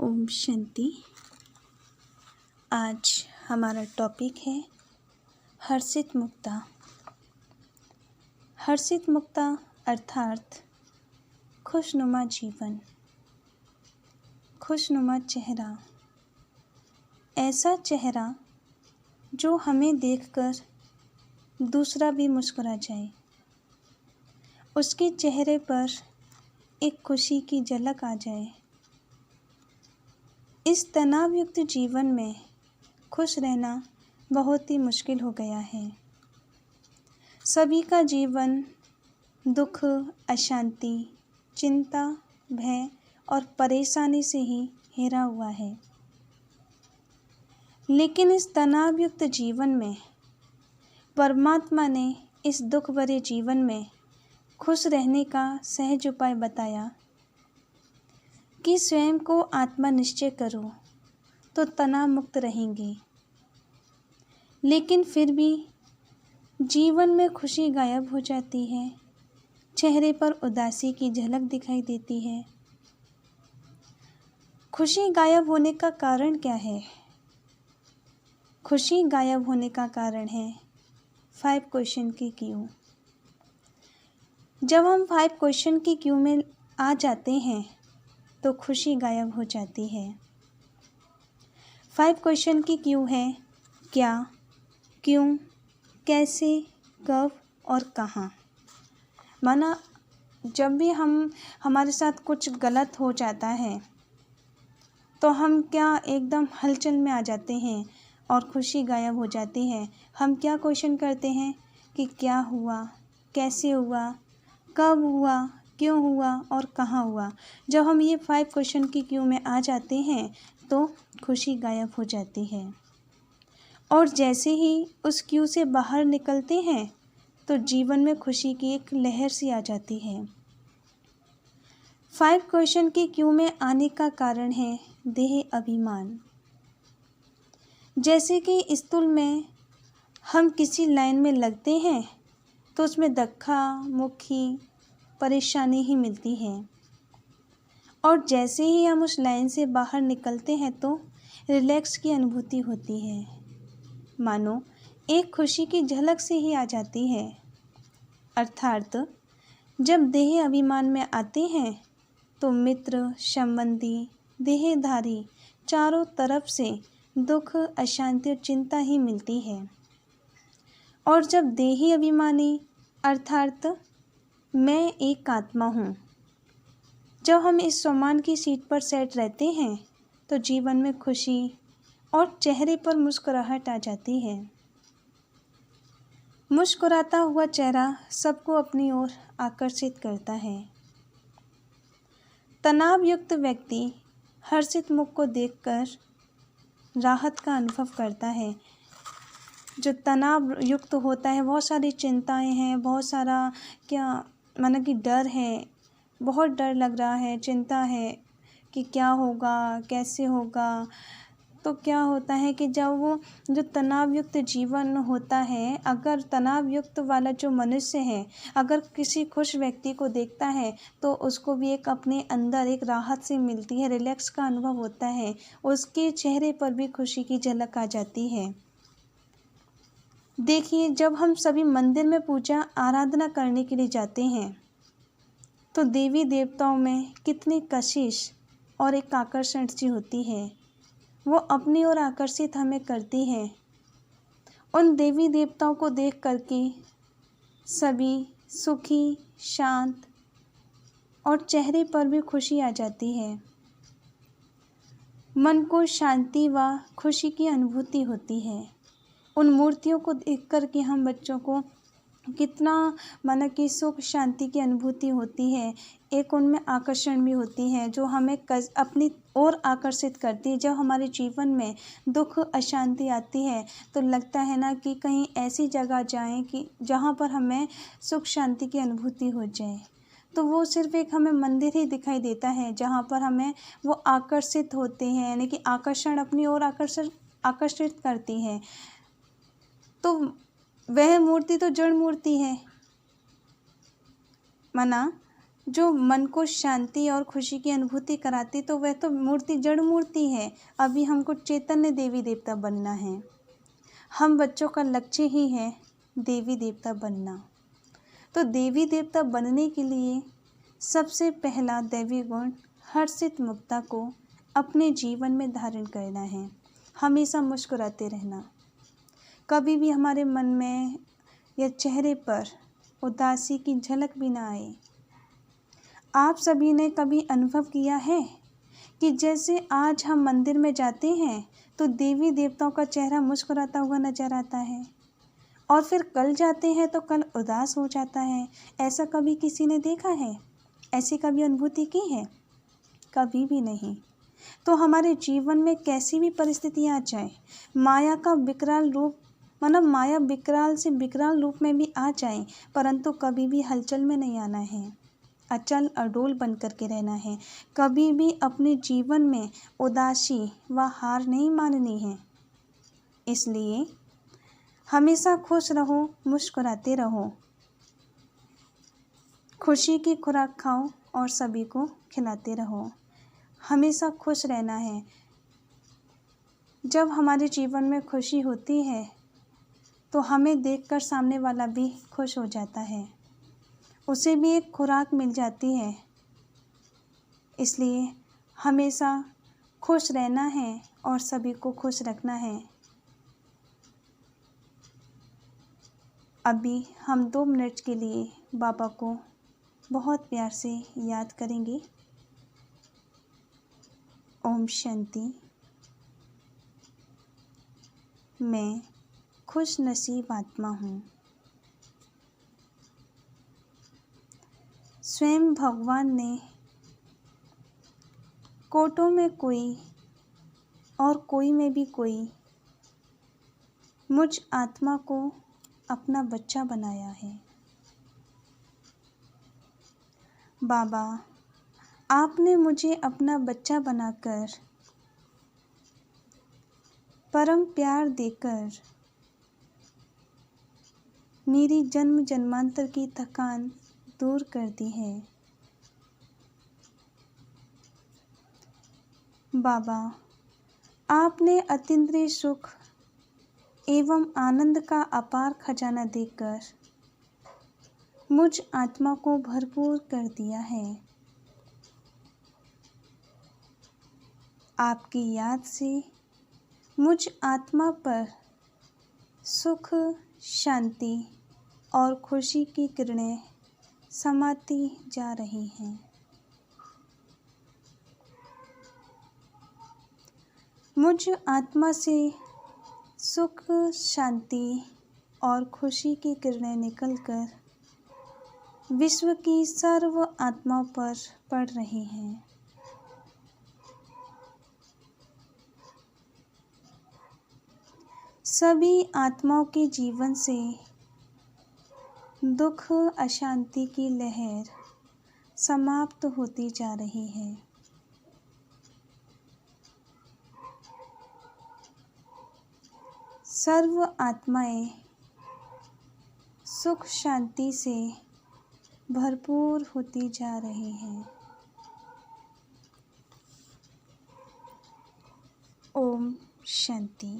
ओम शांति। आज हमारा टॉपिक है हर्षित मुक्ता। हर्षित मुक्ता अर्थात खुशनुमा जीवन, खुशनुमा चेहरा। ऐसा चेहरा जो हमें देखकर दूसरा भी मुस्कुरा जाए। उसके चेहरे पर एक खुशी की झलक आ जाए। इस तनावयुक्त जीवन में खुश रहना बहुत ही मुश्किल हो गया है। सभी का जीवन दुख, अशांति, चिंता, भय और परेशानी से ही घिरा हुआ है। लेकिन इस तनावयुक्त जीवन में परमात्मा ने इस दुख भरे जीवन में खुश रहने का सहज उपाय बताया कि स्वयं को आत्मा निश्चय करो तो तनाव मुक्त रहेंगे। लेकिन फिर भी जीवन में खुशी गायब हो जाती है, चेहरे पर उदासी की झलक दिखाई देती है। खुशी गायब होने का कारण क्या है? खुशी गायब होने का कारण है 5 क्वेश्चन की क्यू। जब हम 5 क्वेश्चन की क्यू में आ जाते हैं तो खुशी गायब हो जाती है। 5 क्वेश्चन की क्यू है क्या, क्यों, कैसे, कब और कहाँ। माना जब भी हमारे साथ कुछ गलत हो जाता है तो हम क्या एकदम हलचल में आ जाते हैं और खुशी गायब हो जाती है। हम क्या क्वेश्चन करते हैं कि क्या हुआ, कैसे हुआ, कब हुआ, क्यों हुआ और कहाँ हुआ। जब हम ये 5 क्वेश्चन की क्यू में आ जाते हैं तो खुशी गायब हो जाती है। और जैसे ही उस क्यू से बाहर निकलते हैं तो जीवन में खुशी की एक लहर सी आ जाती है। 5 क्वेश्चन की क्यू में आने का कारण है देह अभिमान। जैसे कि स्कूल में हम किसी लाइन में लगते हैं तो उसमें धक्का मुक्की परेशानी ही मिलती है। और जैसे ही हम उस लाइन से बाहर निकलते हैं तो रिलैक्स की अनुभूति होती है, मानो एक खुशी की झलक से ही आ जाती है। अर्थात जब देह अभिमान में आते हैं तो मित्र, संबंधी, देहधारी चारों तरफ से दुख, अशांति और चिंता ही मिलती है। और जब देही अभिमानी अर्थात मैं एक आत्मा हूँ, जब हम इस सम्मान की सीट पर सेट रहते हैं तो जीवन में खुशी और चेहरे पर मुस्कुराहट आ जाती है। मुस्कुराता हुआ चेहरा सबको अपनी ओर आकर्षित करता है। तनावयुक्त व्यक्ति हर्षित मुख को देखकर राहत का अनुभव करता है। जो तनाव युक्त होता है, बहुत सारी चिंताएं हैं, बहुत सारा माना कि डर है, बहुत डर लग रहा है, चिंता है कि क्या होगा, कैसे होगा। तो क्या होता है कि जब वो जो तनावयुक्त जीवन होता है, अगर तनावयुक्त वाला जो मनुष्य है अगर किसी खुश व्यक्ति को देखता है तो उसको भी एक अपने अंदर एक राहत सी मिलती है, रिलैक्स का अनुभव होता है, उसके चेहरे पर भी खुशी की झलक आ जाती है। देखिए, जब हम सभी मंदिर में पूजा आराधना करने के लिए जाते हैं तो देवी देवताओं में कितनी कशिश और एक आकर्षण सी होती है, वो अपनी ओर आकर्षित हमें करती है। उन देवी देवताओं को देख करके सभी सुखी, शांत और चेहरे पर भी खुशी आ जाती है। मन को शांति व खुशी की अनुभूति होती है। उन मूर्तियों को देख कर के हम बच्चों को कितना माना कि सुख शांति की अनुभूति होती है। एक उनमें आकर्षण भी होती है जो हमें अपनी ओर आकर्षित करती है। जब हमारे जीवन में दुख अशांति आती है तो लगता है ना कि कहीं ऐसी जगह जाएं कि जहाँ पर हमें सुख शांति की अनुभूति हो जाए। तो वो सिर्फ एक हमें मंदिर ही दिखाई देता है जहाँ पर हमें वो आकर्षित होते हैं, यानी कि आकर्षण अपनी ओर आकर्षित करती है। तो वह मूर्ति तो जड़ मूर्ति है, माना जो मन को शांति और खुशी की अनुभूति कराती, तो वह तो मूर्ति जड़ मूर्ति है। अभी हमको चैतन्य देवी देवता बनना है। हम बच्चों का लक्ष्य ही है देवी देवता बनना। तो देवी देवता बनने के लिए सबसे पहला दैवी गुण हर्षित मुक्ता को अपने जीवन में धारण करना है। हमेशा मुस्कुराते रहना। कभी भी हमारे मन में या चेहरे पर उदासी की झलक भी ना आए। आप सभी ने कभी अनुभव किया है कि जैसे आज हम मंदिर में जाते हैं तो देवी देवताओं का चेहरा मुस्कुराता हुआ नजर आता है, और फिर कल जाते हैं तो कल उदास हो जाता है। ऐसा कभी किसी ने देखा है? ऐसी कभी अनुभूति की है? कभी भी नहीं। तो हमारे जीवन में कैसी भी परिस्थिति आ जाए, माया का विकराल रूप, मतलब माया विकराल से विकराल रूप में भी आ जाए, परंतु कभी भी हलचल में नहीं आना है। अचल अडोल बन कर के रहना है। कभी भी अपने जीवन में उदासी व हार नहीं माननी है। इसलिए हमेशा खुश रहो, मुस्कुराते रहो, खुशी की खुराक खाओ और सभी को खिलाते रहो। हमेशा खुश रहना है। जब हमारे जीवन में खुशी होती है तो हमें देखकर सामने वाला भी खुश हो जाता है, उसे भी एक खुराक मिल जाती है। इसलिए हमेशा खुश रहना है और सभी को खुश रखना है। अभी हम 2 मिनट के लिए बाबा को बहुत प्यार से याद करेंगे। ओम शांति। मैं खुश नसीब आत्मा हूँ। स्वयं भगवान ने कोटों में कोई और कोई में भी कोई मुझ आत्मा को अपना बच्चा बनाया है। बाबा, आपने मुझे अपना बच्चा बनाकर, परम प्यार देकर मेरी जन्म जन्मांतर की थकान दूर कर दी है। बाबा, आपने अतीन्द्रिय सुख एवं आनंद का अपार खजाना देकर मुझ आत्मा को भरपूर कर दिया है। आपकी याद से मुझ आत्मा पर सुख, शांति और खुशी की किरणें समाती जा रही हैं। मुझ आत्मा से सुख, शांति और खुशी की किरणें निकलकर विश्व की सर्व आत्माओं पर पड़ रही हैं। सभी आत्माओं के जीवन से दुख, अशांति की लहर समाप्त होती जा रही है। सर्व आत्माएं सुख, शांति से भरपूर होती जा रही हैं। ओम शांति।